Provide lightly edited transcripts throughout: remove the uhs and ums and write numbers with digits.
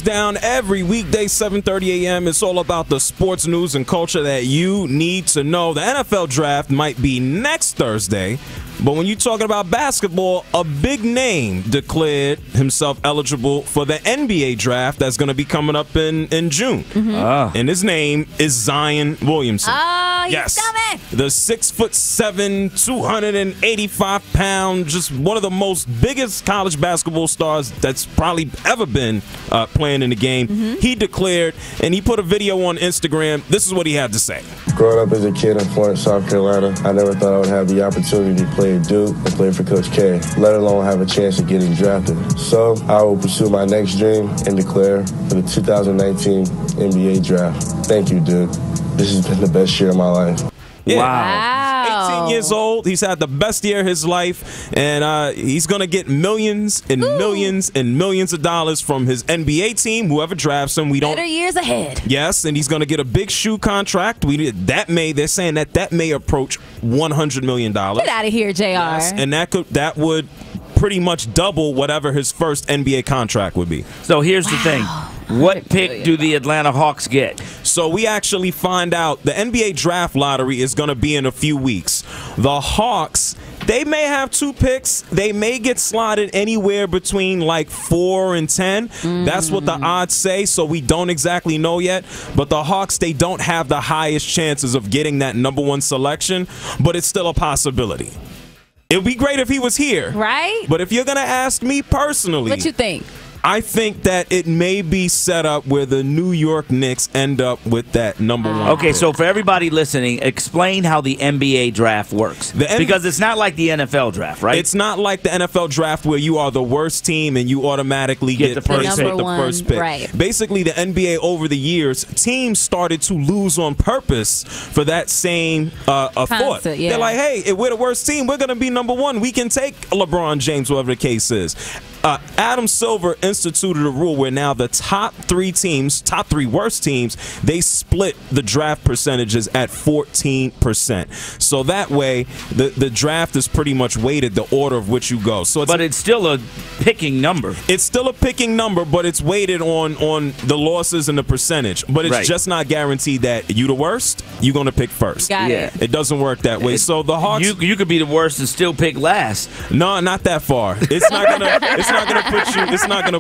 Down every weekday, 7:30 a.m. It's all about the sports news and culture that you need to know. The NFL draft might be next Thursday, but when you're talking about basketball, a big name declared himself eligible for the NBA draft that's going to be coming up in June. And his name is Zion Williamson. Oh, yes. He's coming. The 6'7", 285-pound, just one of the most biggest college basketball stars that's probably ever been playing in the game. He declared, and he put a video on Instagram. This is what he had to say. Growing up as a kid in Florence, South Carolina, I never thought I would have the opportunity to play at Duke and play for Coach K, let alone have a chance of getting drafted. So I will pursue my next dream and declare for the 2019 NBA draft. Thank you, Duke. This has been the best year of my life. Yeah. Wow. 18 years old. He's had the best year of his life, and he's going to get millions and millions and millions of dollars from his NBA team, whoever drafts him. Better years ahead. Yes, and he's going to get a big shoe contract. They're saying that may approach $100 million. Get out of here, JR. Yes, and that would pretty much double whatever his first NBA contract would be. So here's the thing. What pick do the Atlanta Hawks get? So we actually find out the NBA draft lottery is going to be in a few weeks. The Hawks, they may have 2 picks. They may get slotted anywhere between like 4 and 10. That's what the odds say, so we don't exactly know yet. But the Hawks, they don't have the highest chances of getting that #1 selection, but it's still a possibility. It would be great if he was here. Right? But if you're going to ask me personally, What you think? I think that it may be set up where the New York Knicks end up with that #1. Okay, pick. so for everybody listening, explain how the NBA draft works. Because it's not like the NFL draft, right? It's not like the NFL draft where you are the worst team and you automatically get the first pick. Right. Basically, the NBA over the years, teams started to lose on purpose for that same thought. Yeah. They're like, hey, if we're the worst team, we're going to be #1. We can take LeBron James, whatever the case is. Adam Silver instituted a rule where now the top 3 worst teams, they split the draft percentages at 14%. So that way, the draft is pretty much weighted the order of which you go. So it's still a picking number. It's still a picking number, but it's weighted on the losses and the percentage. But it's just not guaranteed that you the worst, you're going to pick first. Got it. It doesn't work that way. So the Hawks, you could be the worst and still pick last. No, not that far. It's not gonna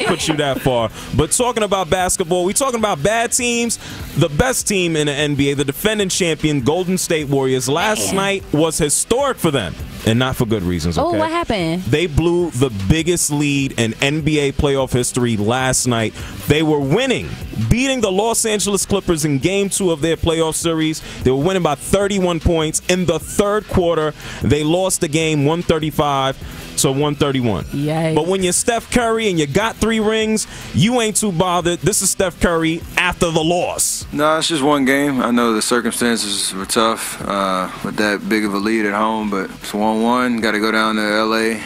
put you that far. But talking about basketball, we talking about bad teams. The best team in the NBA, the defending champion Golden State Warriors, last night was historic for them. And not for good reasons, okay? Oh, what happened? They blew the biggest lead in NBA playoff history last night. They were winning, beating the Los Angeles Clippers in Game 2 of their playoff series. They were winning by 31 points. In the third quarter, they lost the game 135-131. Yikes. But when you're Steph Curry and you got 3 rings, you ain't too bothered. This is Steph Curry after the loss. No, it's just one game. I know the circumstances were tough with that big of a lead at home, but it's 1-1. Got to go down to L.A.,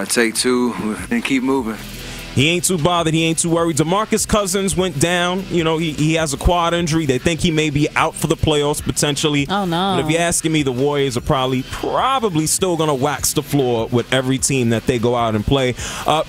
take 2, and keep moving. He ain't too bothered. He ain't too worried. DeMarcus Cousins went down. You know, he has a quad injury. They think he may be out for the playoffs potentially. Oh, no. But if you're asking me, the Warriors are probably still going to wax the floor with every team that they go out and play.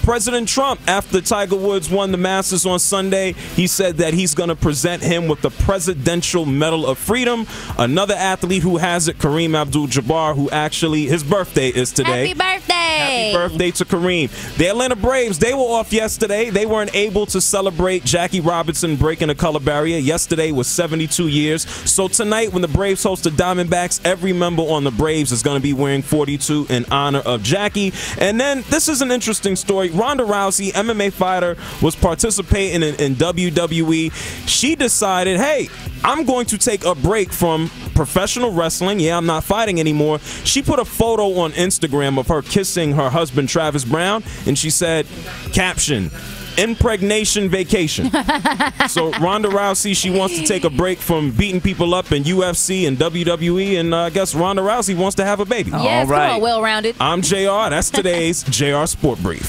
President Trump, after Tiger Woods won the Masters on Sunday, he said that he's going to present him with the Presidential Medal of Freedom. Another athlete who has it, Kareem Abdul-Jabbar, who actually, his birthday is today. Happy birthday! Happy birthday to Kareem. The Atlanta Braves, they were off yesterday. They weren't able to celebrate Jackie Robinson breaking the color barrier. Yesterday was 72 years. So tonight, when the Braves host the Diamondbacks, every member on the Braves is going to be wearing 42 in honor of Jackie. And then, this is an interesting story. Ronda Rousey, MMA fighter, was participating in WWE. She decided, hey, I'm going to take a break from professional wrestling. Yeah, I'm not fighting anymore. She put a photo on Instagram of her kissing her husband, Travis Brown, and she said, caption, impregnation vacation. So Ronda Rousey, she wants to take a break from beating people up in UFC and WWE, and I guess Ronda Rousey wants to have a baby. Yes, all right. come on, well-rounded. I'm JR. That's today's JR Sport Brief.